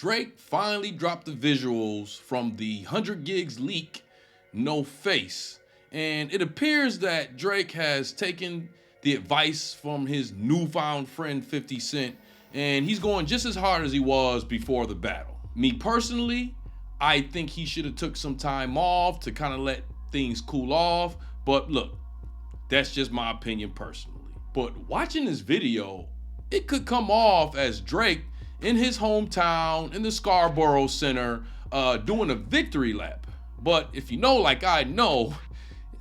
Drake finally dropped the visuals from the 100 gigs leak, No Face. And it appears that Drake has taken the advice from his newfound friend 50 Cent, and he's going just as hard as he was before the battle. Me personally, I think he should have took some time off to kind of let things cool off. But look, that's just my opinion personally. But watching this video, it could come off as Drake in his hometown in the Scarborough Center doing a victory lap. But if you know like I know,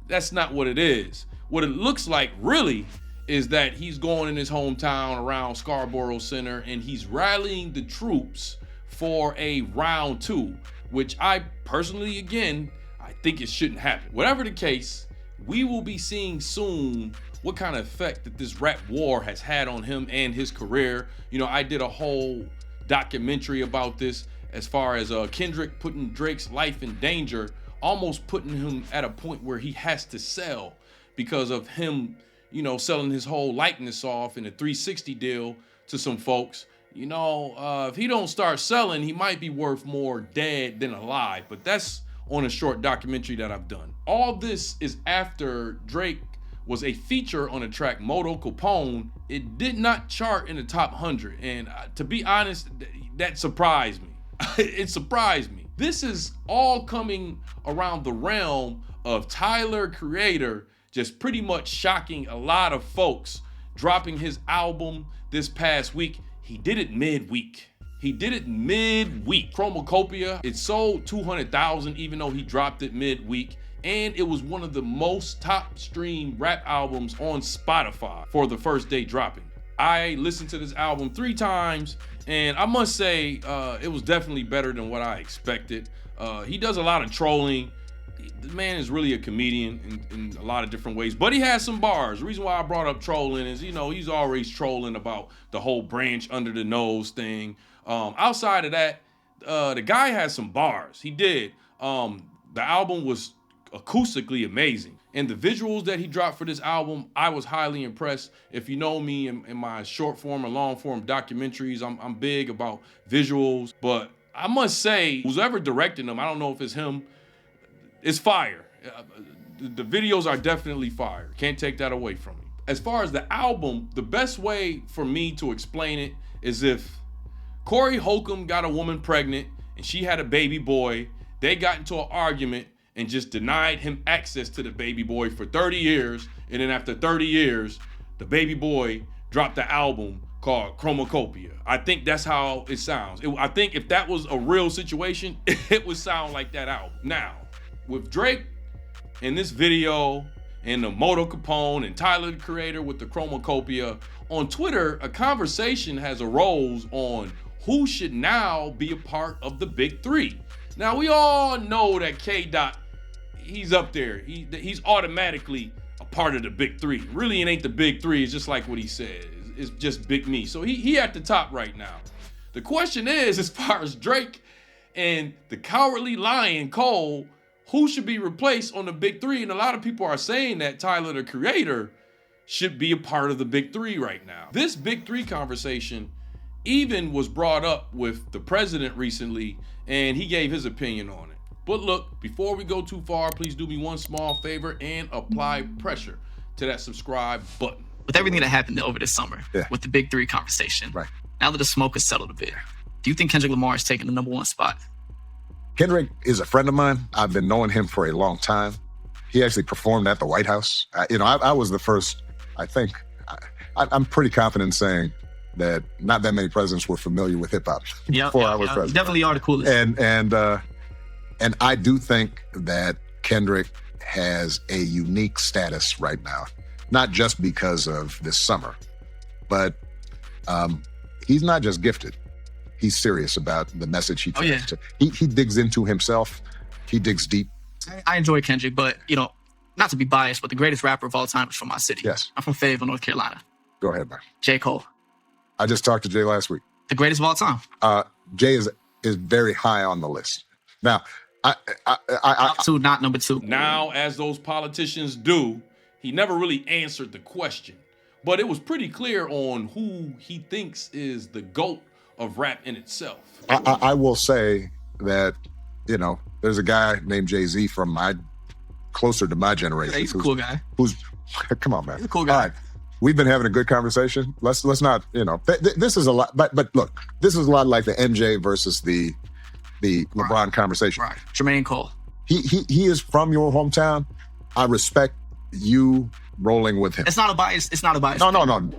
that's not what it is. What it looks like really is that he's going in his hometown around Scarborough Center and he's rallying the troops for a round two, which I personally, again, I think it shouldn't happen. Whatever the case, we will be seeing soon what kind of effect that this rap war has had on him and his career. You know, I did a whole documentary about this as far as Kendrick putting Drake's life in danger, almost putting him at a point where he has to sell because of him, you know, selling his whole likeness off in a 360 deal to some folks. You know, if he don't start selling, he might be worth more dead than alive, but that's on a short documentary that I've done. All this is after Drake was a feature on the track Modo Capone. It did not chart in the top 100, and to be honest, that surprised me. It surprised me. This is all coming around the realm of Tyler, Creator, just pretty much shocking a lot of folks, dropping his album this past week. He did it midweek. Chromokopia, it sold 200,000 even though he dropped it midweek. And it was one of the most top streamed rap albums on Spotify for the first day dropping. I listened to this album 3 times, and I must say it was definitely better than what I expected. He does a lot of trolling. The man is really a comedian in a lot of different ways, but he has some bars. The reason why I brought up trolling is, you know, he's always trolling about the whole branch under the nose thing. Outside of that, the guy has some bars. He did. The album was acoustically amazing, and the visuals that he dropped for this album, I was highly impressed. If you know me in my short form or long form documentaries, I'm big about visuals, but I must say, whoever directed them, I don't know if it's him, it's fire. The videos are definitely fire. Can't take that away from me. As far as the album, the best way for me to explain it is if Corey Holcomb got a woman pregnant and she had a baby boy, they got into an argument and just denied him access to the baby boy for 30 years. And then after 30 years, the baby boy dropped the album called Chromokopia. I think that's how it sounds. I think if that was a real situation, it would sound like that album. Now, with Drake in this video and the Modo Capone and Tyler, the Creator with the Chromokopia, on Twitter, a conversation has arose on who should now be a part of the Big Three. Now, we all know that K-Dot, he's up there. He's automatically a part of the Big Three. Really, it ain't the Big Three. It's just like what he said. It's just Big Me. So he at the top right now. The question is, as far as Drake and the cowardly lion Cole, who should be replaced on the Big Three? And a lot of people are saying that Tyler, the Creator, should be a part of the Big Three right now. This Big Three conversation even was brought up with the president recently, and he gave his opinion on it. But look, before we go too far, please do me one small favor and apply pressure to that subscribe button. With everything that happened over this summer, with the Big Three conversation, right now that the smoke has settled a bit, do you think Kendrick Lamar is taking the #1 spot? Kendrick is a friend of mine. I've been knowing him for a long time. He actually performed at the White House. I was the first, I think, I'm pretty confident saying that not that many presidents were familiar with hip hop before I was president. Definitely are the coolest. And I do think that Kendrick has a unique status right now, not just because of this summer, but he's not just gifted. He's serious about the message he tries to. He digs into himself. He digs deep. I enjoy Kendrick, but, you know, not to be biased, but the greatest rapper of all time is from my city. Yes. I'm from Fayetteville, North Carolina. Go ahead, man. J. Cole. I just talked to Jay last week. The greatest of all time. Jay is very high on the list. Now, top 2, not number 2. Now, as those politicians do, he never really answered the question. But it was pretty clear on who he thinks is the GOAT of rap in itself. I will say that, you know, there's a guy named Jay-Z from closer to my generation. Yeah, he's a cool guy. Come on, man. He's a cool guy. All right. We've been having a good conversation. Let's not, you know, this is a lot, but look, this is a lot like the MJ versus the LeBron conversation. Right. Jermaine Cole. He is from your hometown. I respect you rolling with him. It's not a bias. It's not a bias. No.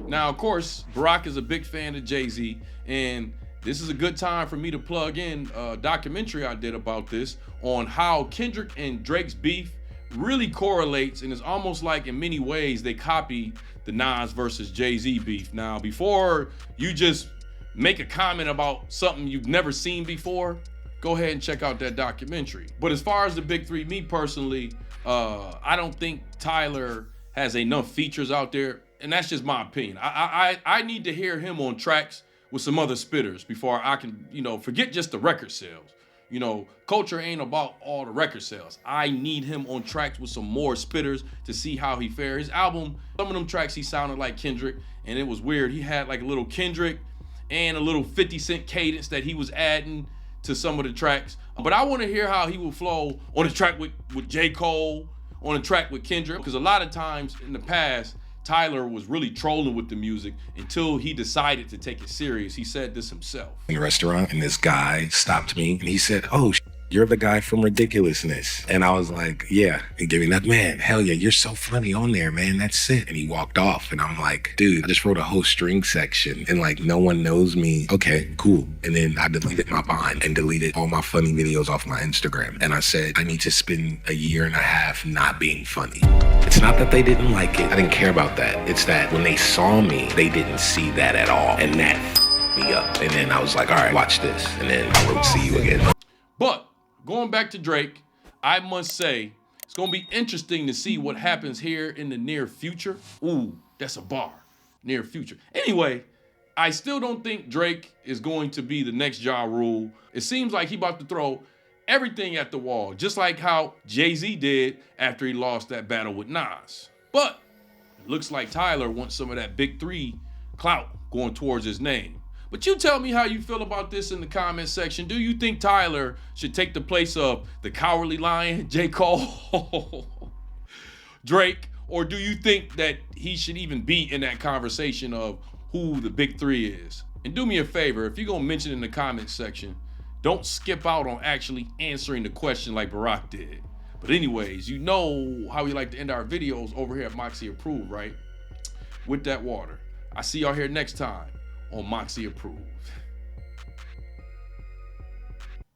Now, of course, Barack is a big fan of Jay-Z, and this is a good time for me to plug in a documentary I did about this on how Kendrick and Drake's beef really correlates, and it's almost like in many ways they copy the Nas versus Jay-Z beef. Now, before you just make a comment about something you've never seen before, go ahead and check out that documentary. But as far as the big three, me personally, I don't think Tyler has enough features out there, and that's just my opinion. I need to hear him on tracks with some other spitters before I can, you know, forget just the record sales. You know, culture ain't about all the record sales. I need him on tracks with some more spitters to see how he fares. His album, some of them tracks he sounded like Kendrick, and it was weird. He had like a little Kendrick and a little 50 Cent cadence that he was adding to some of the tracks. But I want to hear how he will flow on a track with J. Cole, on a track with Kendrick, because a lot of times in the past, Tyler was really trolling with the music until he decided to take it serious. He said this himself. In a restaurant, and this guy stopped me and he said, "Oh, you're the guy from Ridiculousness." And I was like, "Yeah." And gave me that, "Man, hell yeah, you're so funny on there, man. That's it." And he walked off, and I'm like, "Dude, I just wrote a whole string section and like no one knows me. Okay, cool." And then I deleted my Vine and deleted all my funny videos off my Instagram. And I said, I need to spend a year and a half not being funny. It's not that they didn't like it. I didn't care about that. It's that when they saw me, they didn't see that at all. And that me up. And then I was like, all right, watch this. And then I wrote "See You Again." But going back to Drake, I must say, it's going to be interesting to see what happens here in the near future. Ooh, that's a bar. Near future. Anyway, I still don't think Drake is going to be the next Ja Rule. It seems like he about to throw everything at the wall, just like how Jay-Z did after he lost that battle with Nas. But it looks like Tyler wants some of that big three clout going towards his name. But you tell me how you feel about this in the comment section. Do you think Tyler should take the place of the Cowardly Lion, J. Cole, Drake, or do you think that he should even be in that conversation of who the big three is? And do me a favor, if you're gonna mention it in the comment section, don't skip out on actually answering the question like Barack did. But anyways, you know how we like to end our videos over here at Moxy Approved, right? With that water. I see y'all here next time on Moxy Approved.